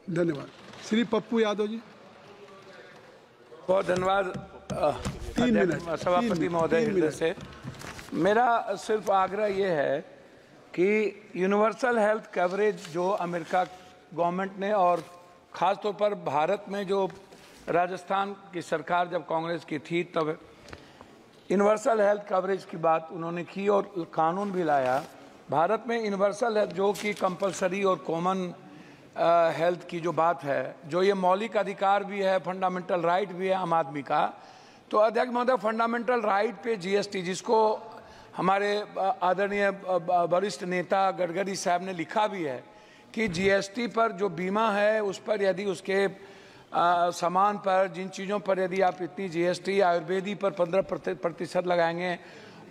धन्यवाद। श्री पप्पू यादव जी। बहुत धन्यवाद सभापति महोदय हृदय से। मेरा सिर्फ आग्रह ये है कि यूनिवर्सल हेल्थ कवरेज जो अमेरिका गवर्नमेंट ने और ख़ास तौर पर भारत में जो राजस्थान की सरकार जब कांग्रेस की थी तब यूनिवर्सल हेल्थ कवरेज की बात उन्होंने की और कानून भी लाया। भारत में यूनिवर्सल हेल्थ जो कि कंपलसरी और कॉमन हेल्थ की जो बात है, जो ये मौलिक अधिकार भी है, फंडामेंटल राइट भी है आम आदमी का, तो अध्यक्ष महोदय फंडामेंटल राइट पे जीएसटी, जिसको हमारे आदरणीय वरिष्ठ नेता गडकरी साहब ने लिखा भी है कि जीएसटी पर जो बीमा है उस पर यदि उसके सामान पर जिन चीज़ों पर यदि आप इतनी जीएसटी, आयुर्वेदी पर 15% लगाएंगे,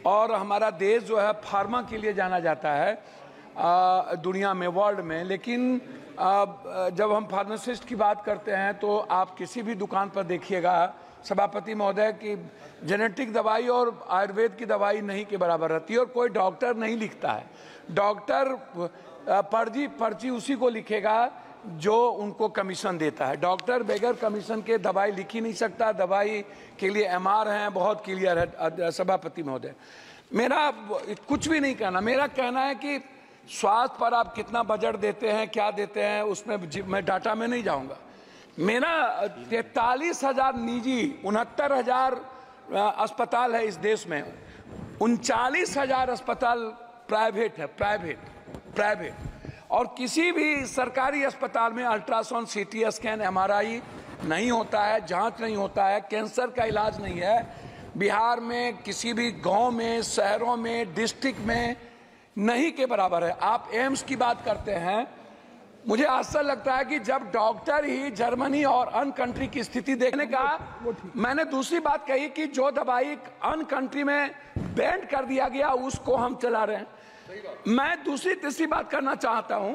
और हमारा देश जो है फार्मा के लिए जाना जाता है दुनिया में, वर्ल्ड में, लेकिन जब हम फार्मासिस्ट की बात करते हैं तो आप किसी भी दुकान पर देखिएगा सभापति महोदय की जेनेटिक दवाई और आयुर्वेद की दवाई नहीं के बराबर रहती है, और कोई डॉक्टर नहीं लिखता है। डॉक्टर पर्ची उसी को लिखेगा जो उनको कमीशन देता है। डॉक्टर बगैर कमीशन के दवाई लिख ही नहीं सकता। दवाई के लिए एमआर हैं, बहुत क्लियर है सभापति महोदय। मेरा कुछ भी नहीं कहना, मेरा कहना है कि स्वास्थ्य पर आप कितना बजट देते हैं, क्या देते हैं, उसमें मैं डाटा में नहीं जाऊंगा। मेरा 43,000 निजी, 69,000 अस्पताल है इस देश में, 39,000 अस्पताल प्राइवेट है, प्राइवेट। और किसी भी सरकारी अस्पताल में अल्ट्रासाउंड, सीटी स्कैन, एमआरआई नहीं होता है, जांच नहीं होता है, कैंसर का इलाज नहीं है। बिहार में किसी भी गांव में, शहरों में, डिस्ट्रिक्ट में नहीं के बराबर है। आप एम्स की बात करते हैं, मुझे आश्चर्य लगता है कि जब डॉक्टर ही जर्मनी और अन्य कंट्री की स्थिति देखने का, मैंने दूसरी बात कही कि जो दवाई अन्य कंट्री में बैन कर दिया गया उसको हम चला रहे हैं। मैं दूसरी तीसरी बात करना चाहता हूं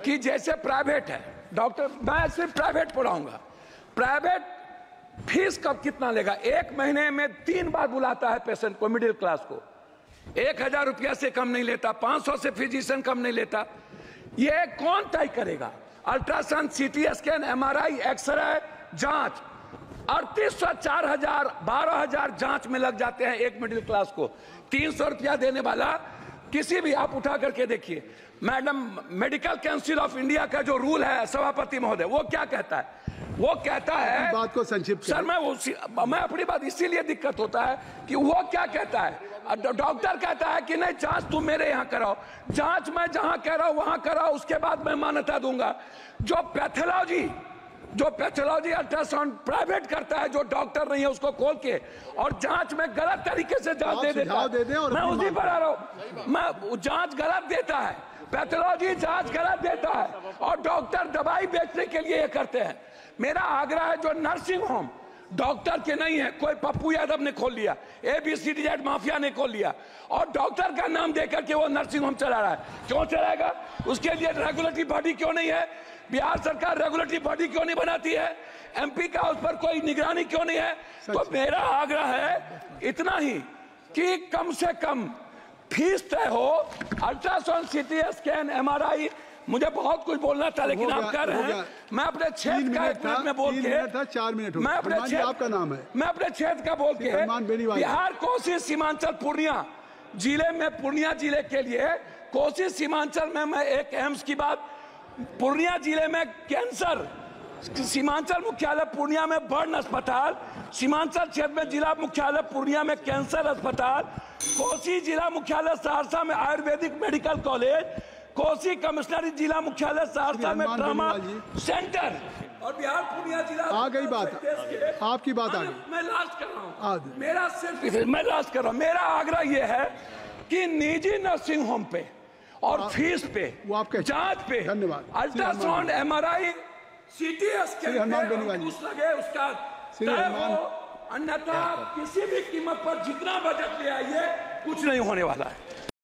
कि जैसे प्राइवेट है डॉक्टर, मैं सिर्फ प्राइवेट पढ़ाऊंगा, प्राइवेट फीस कब कितना लेगा? 1 महीने में 3 बार बुलाता है पेशेंट को, मिडिल क्लास को, 1,000 रुपया से कम नहीं लेता, 500 से फिजिशियन कम नहीं लेता। ये कौन तय करेगा? Ultrasound, CT scan, MRI, x ray, जांच 3800, 4,000, 12,000 जांच में लग जाते हैं एक मिडिल क्लास को। 300 रुपया देने वाला किसी भी, आप उठा करके देखिए madam, medical council of India का जो रूल है सभापति महोदय, वो क्या कहता है? वो कहता है, बात को संक्षिप्त सर मैं अपनी बात, इसीलिए दिक्कत होता है कि वो क्या कहता है, डॉक्टर कहता है कि नहीं जांच तुम मेरे यहाँ कराओ, जांच मैं जहां कह रहा हूं वहां कराओ, उसके बाद मैं मान्यता दूंगा। जो पैथोलॉजी अल्ट्रासाउंड प्राइवेट करता है, जो डॉक्टर नहीं है उसको खोल के और जांच में गलत तरीके से जांच दे देता है, मैं उसी पर आ रहा हूं। मैं जांच गलत देता है, पैथोलॉजी जांच गलत देता है, और डॉक्टर दवाई बेचने के लिए ये करते हैं। मेरा आग्रह है, जो नर्सिंग होम डॉक्टर के नहीं है, कोई पप्पू यादव ने खोल लिया, ABCD माफिया ने खोल लिया, और डॉक्टर का नाम देकर के वो नर्सिंग होम चला रहा है। क्यों चलाएगा? उसके लिए रेगुलेटरी बॉडी क्यों नहीं है? बिहार सरकार रेगुलेटरी बॉडी क्यों नहीं बनाती है? MP का उस पर कोई निगरानी क्यों नहीं है? तो मेरा आग्रह है इतना ही कि कम से कम फीस तय हो, अल्ट्रासाउंड, सीटी स्कैन, एमआरआई। मुझे बहुत कुछ बोलना था लेकिन आप कर रहे हैं। मैं अपने क्षेत्र का 1 मिनट में बोल के, 4 मिनट मैं अपने क्षेत्र, आपका नाम है, मैं अपने क्षेत्र का बोल के, बिहार, कोसी, सीमांचल, पूर्णिया जिले में, पूर्णिया जिले के लिए, कोसी सीमांचल में मैं एक एम्स की बात, पूर्णिया जिले में कैंसर, सीमांचल मुख्यालय पूर्णिया में बर्न अस्पताल, सीमांचल क्षेत्र में जिला मुख्यालय पूर्णिया में कैंसर अस्पताल, कोसी जिला मुख्यालय सहरसा में आयुर्वेदिक मेडिकल कॉलेज, कोसी कमिश्नरी जिला मुख्यालय सहरसा में ट्रामा सेंटर, और बिहार पूर्णिया जिला। आ गई बात, आपकी बात आ गई। मैं लास्ट कर रहा हूँ, मेरा सिर्फ, मैं लास्ट कर रहा हूँ। मेरा आग्रह यह है कि निजी नर्सिंग होम पे और फीस पे, जांच पे, अल्ट्रासाउंड, एमआरआई, सीटी स्कैन लगे उसका तय हो, अन्यथा किसी भी कीमत पर जितना बजट ले आइए कुछ नहीं होने वाला है।